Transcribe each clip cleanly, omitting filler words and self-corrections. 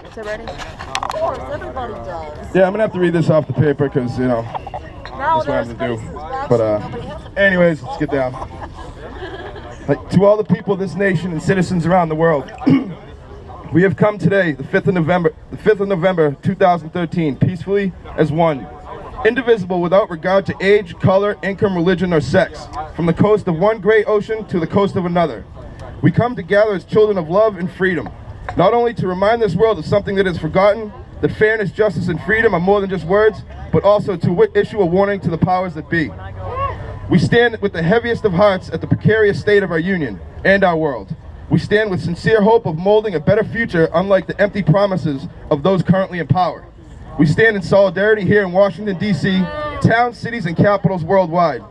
Is it ready? Of course, everybody does. Yeah, I'm gonna have to read this off the paper because, you know, that's what I have to do. But anyways, let's get down. Like, to all the people of this nation and citizens around the world, we have come today, the 5th of November, 2013, peacefully as one, indivisible without regard to age, color, income, religion, or sex, from the coast of one great ocean to the coast of another. We come together as children of love and freedom, not only to remind this world of something that is forgotten, that fairness, justice, and freedom are more than just words, but also to issue a warning to the powers that be. We stand with the heaviest of hearts at the precarious state of our union and our world. We stand with sincere hope of molding a better future, unlike the empty promises of those currently in power. We stand in solidarity here in Washington, D.C., towns, cities, and capitals worldwide,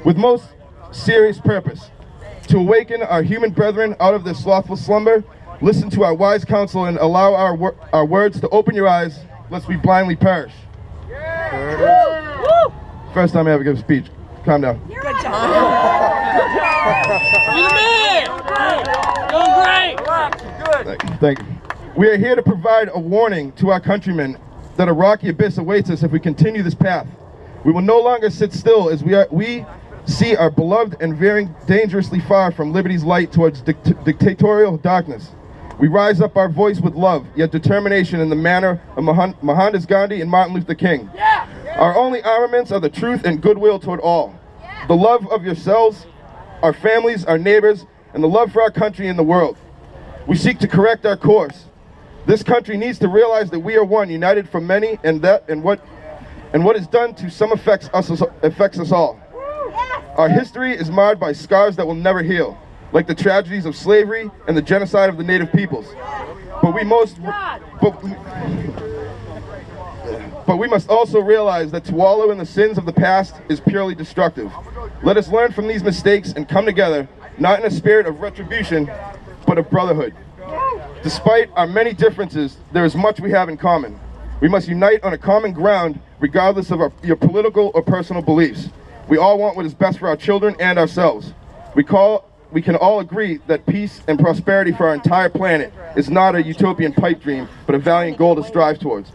with most serious purpose, to awaken our human brethren out of their slothful slumber, listen to our wise counsel, and allow our words to open your eyes, lest we blindly perish. First time I ever give a speech. Calm down. Good job. You're the man! Doing great! Thank you. We are here to provide a warning to our countrymen that a rocky abyss awaits us if we continue this path. We will no longer sit still as we see our beloved and veering dangerously far from liberty's light towards dictatorial darkness. We rise up our voice with love, yet determination in the manner of Mohandas Gandhi and Martin Luther King. Our only armaments are the truth and goodwill toward all. The love of yourselves, our families, our neighbors, and the love for our country and the world. We seek to correct our course. This country needs to realize that we are one, united from many, and what is done to some affects us all. Our history is marred by scars that will never heal, like the tragedies of slavery and the genocide of the native peoples. But we must also realize that to wallow in the sins of the past is purely destructive. Let us learn from these mistakes and come together, not in a spirit of retribution, but of brotherhood. Despite our many differences, there is much we have in common. We must unite on a common ground, regardless of your political or personal beliefs. We all want what is best for our children and ourselves. We can all agree that peace and prosperity for our entire planet is not a utopian pipe dream, but a valiant goal to strive towards.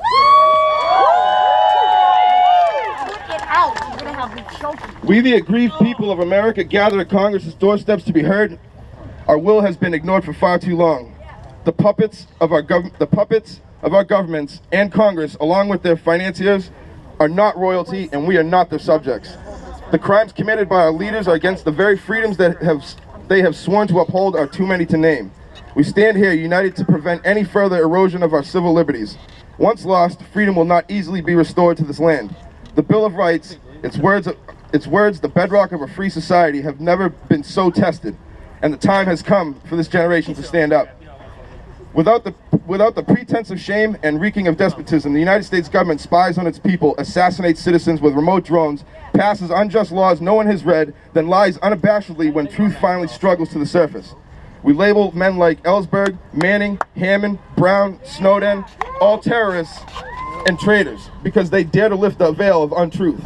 We, the aggrieved people of America, gather at Congress's doorsteps to be heard. Our will has been ignored for far too long. The puppets of our governments and Congress, along with their financiers, are not royalty, and we are not their subjects. The crimes committed by our leaders are against the very freedoms that they have sworn to uphold are too many to name. We stand here united to prevent any further erosion of our civil liberties. Once lost, freedom will not easily be restored to this land. The Bill of Rights, its words, the bedrock of a free society, have never been so tested, and the time has come for this generation to stand up. Without the pretense of shame and reeking of despotism, the United States government spies on its people, assassinates citizens with remote drones, passes unjust laws no one has read, then lies unabashedly when truth finally struggles to the surface. We label men like Ellsberg, Manning, Hammond, Brown, Snowden, all terrorists and traitors because they dare to lift the veil of untruth.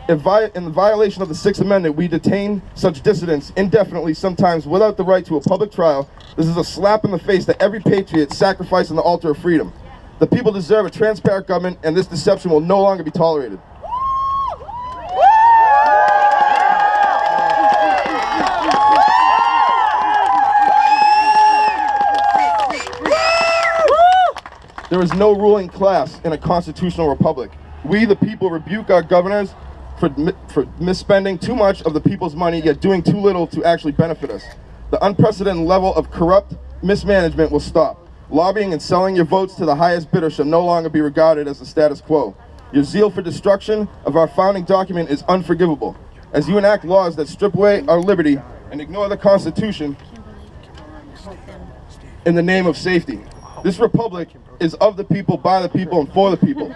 In the violation of the Sixth Amendment, we detain such dissidents indefinitely, sometimes without the right to a public trial. This is a slap in the face to every patriot sacrificed on the altar of freedom. The people deserve a transparent government, and this deception will no longer be tolerated. There is no ruling class in a constitutional republic. We, the people, rebuke our governors for misspending too much of the people's money, yet doing too little to actually benefit us. The unprecedented level of corrupt mismanagement will stop. Lobbying and selling your votes to the highest bidder shall no longer be regarded as the status quo. Your zeal for destruction of our founding document is unforgivable, as you enact laws that strip away our liberty and ignore the Constitution in the name of safety. This republic is of the people, by the people, and for the people.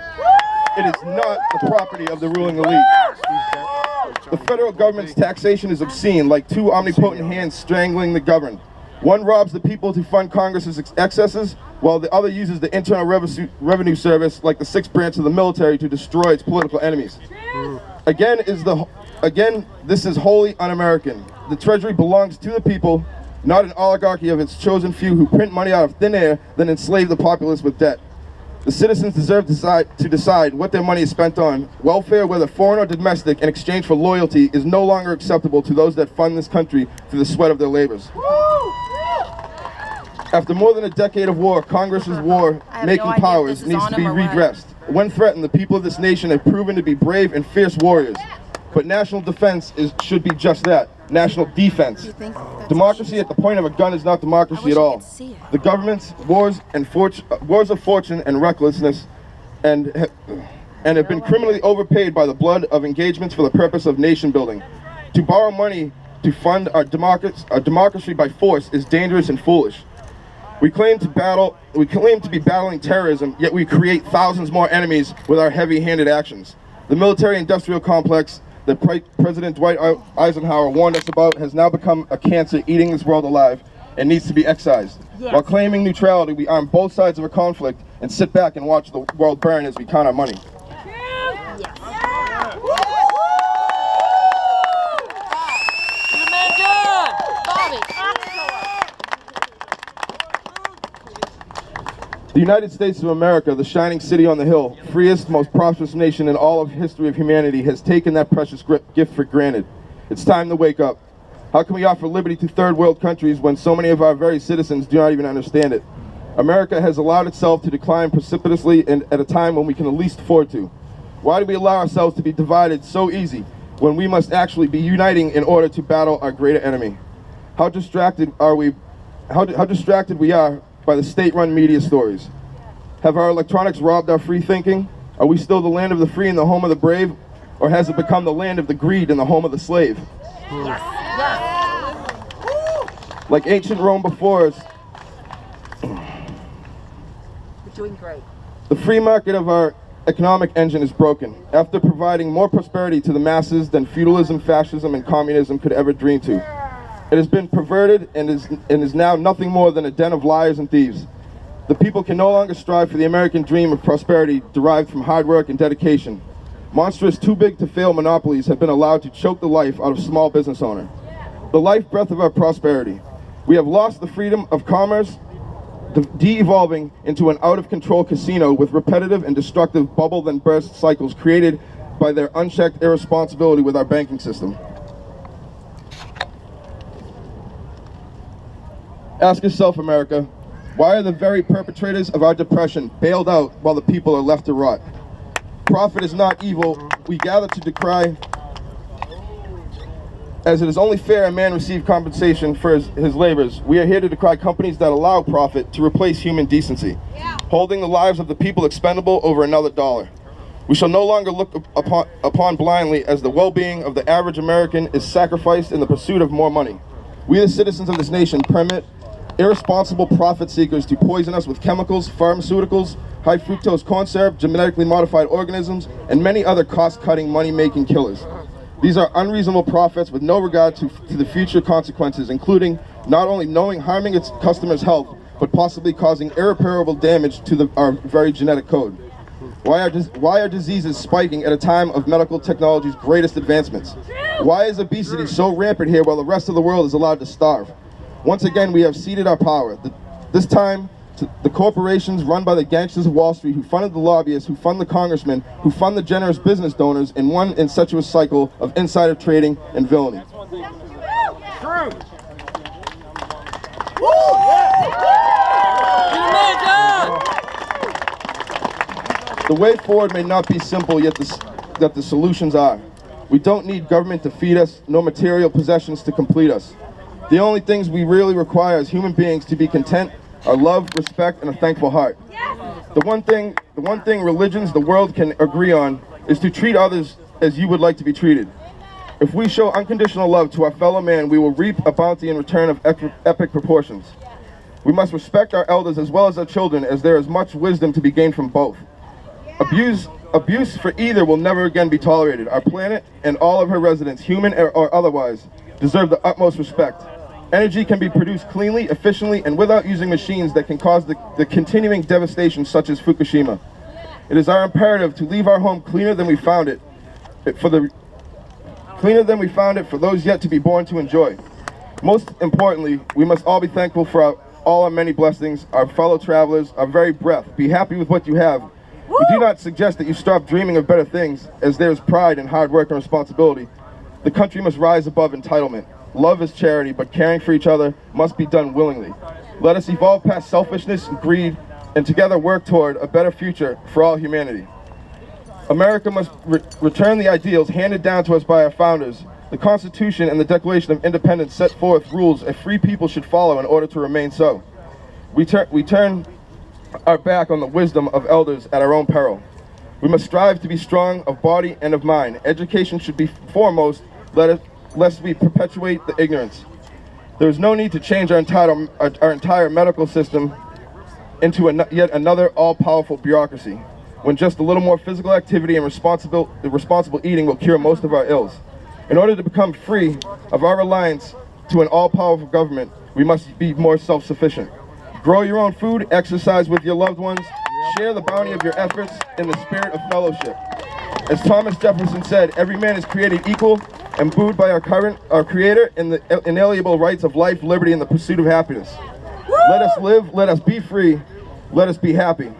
It is not the property of the ruling elite. The federal government's taxation is obscene, like two omnipotent hands strangling the governed. One robs the people to fund Congress's excesses, while the other uses the Internal Revenue Service, like the sixth branch of the military, to destroy its political enemies. Again, this is wholly un-American. The Treasury belongs to the people. not an oligarchy of its chosen few who print money out of thin air, then enslave the populace with debt. The citizens deserve to decide what their money is spent on. Welfare, whether foreign or domestic, in exchange for loyalty, is no longer acceptable to those that fund this country through the sweat of their labors. After more than a decade of war, Congress's war-making powers needs to be regressed. When threatened, the people of this nation have proven to be brave and fierce warriors. But national defense should be just that, national defense. Democracy at the point of a gun is not democracy at all. The government's wars of fortune and recklessness and have been criminally overpaid by the blood of engagements for the purpose of nation building. To borrow money to fund our democracy by force is dangerous and foolish. We claim to be battling terrorism, yet we create thousands more enemies with our heavy-handed actions. The military-industrial complex that President Dwight Eisenhower warned us about has now become a cancer eating this world alive and needs to be excised. Yes. While claiming neutrality, we arm both sides of a conflict and sit back and watch the world burn as we count our money. Yes. The United States of America, the shining city on the hill, freest, most prosperous nation in all of history of humanity, has taken that precious gift for granted. It's time to wake up. How can we offer liberty to third world countries when so many of our very citizens do not even understand it? America has allowed itself to decline precipitously and at a time when we can at least afford to. Why do we allow ourselves to be divided so easy when we must actually be uniting in order to battle our greater enemy? How distracted we are by the state-run media stories. Have our electronics robbed our free thinking? Are we still the land of the free and the home of the brave? Or has it become the land of the greed and the home of the slave? Yes. Yes. Like ancient Rome before us, You're doing great. the free market of our economic engine is broken, after providing more prosperity to the masses than feudalism, fascism, and communism could ever dream to. It has been perverted and is now nothing more than a den of liars and thieves. The people can no longer strive for the American dream of prosperity derived from hard work and dedication. Monstrous, too big to fail monopolies have been allowed to choke the life out of small business owner. The life breath of our prosperity. We have lost the freedom of commerce, de-evolving into an out-of-control casino with repetitive and destructive bubble then burst cycles created by their unchecked irresponsibility with our banking system. Ask yourself, America, why are the very perpetrators of our depression bailed out while the people are left to rot? Profit is not evil. We gather to decry, as it is only fair a man receive compensation for his labors. We are here to decry companies that allow profit to replace human decency, holding the lives of the people expendable over another dollar. We shall no longer look upon blindly as the well-being of the average American is sacrificed in the pursuit of more money. We, the citizens of this nation, permit irresponsible profit seekers to poison us with chemicals, pharmaceuticals, high fructose corn syrup, genetically modified organisms, and many other cost-cutting, money-making killers. These are unreasonable profits with no regard to the future consequences, including not only harming its customers' health, but possibly causing irreparable damage to our very genetic code. Why are diseases spiking at a time of medical technology's greatest advancements? Why is obesity so rampant here while the rest of the world is allowed to starve? Once again, we have ceded our power. This time, to the corporations run by the gangsters of Wall Street who funded the lobbyists, who fund the congressmen, who fund the generous business donors in one incestuous cycle of insider trading and villainy. True. The way forward may not be simple, yet that the solutions are. We don't need government to feed us, nor material possessions to complete us. The only things we really require as human beings to be content are love, respect, and a thankful heart. The one thing religions the world can agree on is to treat others as you would like to be treated. If we show unconditional love to our fellow man, we will reap a bounty in return of epic proportions. We must respect our elders as well as our children, as there is much wisdom to be gained from both. Abuse for either will never again be tolerated. Our planet and all of her residents, human or otherwise, deserve the utmost respect. Energy can be produced cleanly, efficiently, and without using machines that can cause the continuing devastation such as Fukushima. It is our imperative to leave our home cleaner than we found it, for those yet to be born to enjoy. Most importantly, we must all be thankful for all our many blessings, our fellow travelers, our very breath. Be happy with what you have. We do not suggest that you stop dreaming of better things, as there is pride in hard work and responsibility. The country must rise above entitlement. Love is charity, but caring for each other must be done willingly. Let us evolve past selfishness and greed, and together work toward a better future for all humanity. America must return the ideals handed down to us by our founders. The Constitution and the Declaration of Independence set forth rules a free people should follow in order to remain so. We turn our back on the wisdom of elders at our own peril. We must strive to be strong of body and of mind. Education should be foremost, lest we perpetuate the ignorance. There is no need to change our entire medical system into yet another all-powerful bureaucracy, when just a little more physical activity and responsible eating will cure most of our ills. In order to become free of our reliance to an all-powerful government, we must be more self-sufficient. Grow your own food, exercise with your loved ones, share the bounty of your efforts in the spirit of fellowship. As Thomas Jefferson said, every man is created equal, imbued by our Creator in the inalienable rights of life, liberty, and the pursuit of happiness. Let us live, let us be free, let us be happy.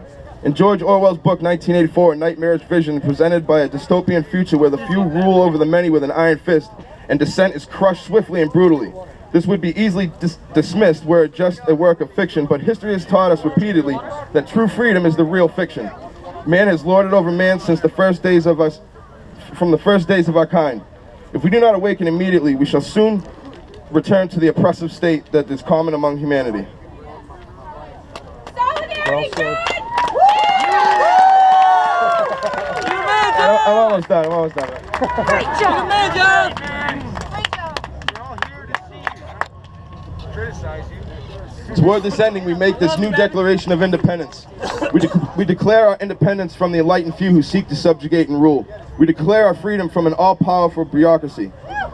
In George Orwell's book 1984, a nightmarish vision presented by a dystopian future where the few rule over the many with an iron fist and dissent is crushed swiftly and brutally. This would be easily dismissed were it just a work of fiction, but history has taught us repeatedly that true freedom is the real fiction. Man has lorded over man since the first days of our kind. If we do not awaken immediately, we shall soon return to the oppressive state that is common among humanity. Well said. I'm almost done. Great job. Man, John. Great job. We're all here to see you. Criticize you. Toward this ending, we make this new Declaration of Independence. We declare our independence from the enlightened few who seek to subjugate and rule. We declare our freedom from an all-powerful bureaucracy.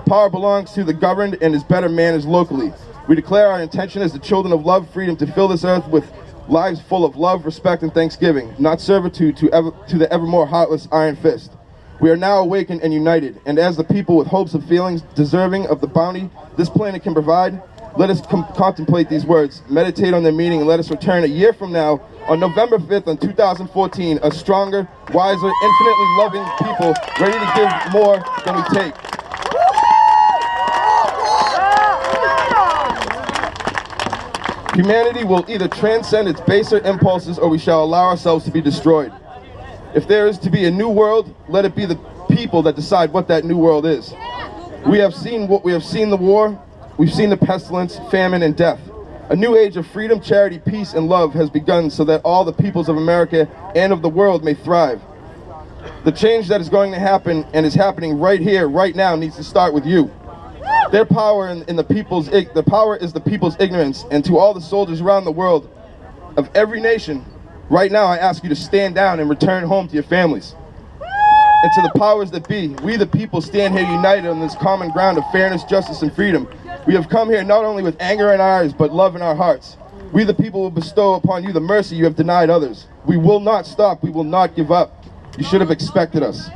Power belongs to the governed and is better managed locally. We declare our intention as the children of love, freedom to fill this earth with lives full of love, respect, and thanksgiving, not servitude to the evermore heartless iron fist. We are now awakened and united, and as the people with hopes and feelings deserving of the bounty this planet can provide, let us contemplate these words, meditate on their meaning, and let us return a year from now, on November 5th, 2014, a stronger, wiser, infinitely loving people, ready to give more than we take. Humanity will either transcend its baser impulses or we shall allow ourselves to be destroyed. If there is to be a new world, let it be the people that decide what that new world is. We have seen the war, we've seen the pestilence, famine, and death. A new age of freedom, charity, peace, and love has begun so that all the peoples of America and of the world may thrive. The change that is going to happen and is happening right here, right now, needs to start with you. Their power the power is the people's ignorance, and to all the soldiers around the world of every nation, right now I ask you to stand down and return home to your families. And to the powers that be, we the people stand here united on this common ground of fairness, justice, and freedom. We have come here not only with anger in our eyes, but love in our hearts. We the people will bestow upon you the mercy you have denied others. We will not stop, we will not give up. You should have expected us.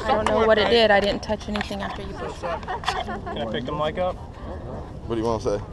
I don't know what it did. I didn't touch anything after you pushed it. Can I pick the mic up? What do you want to say?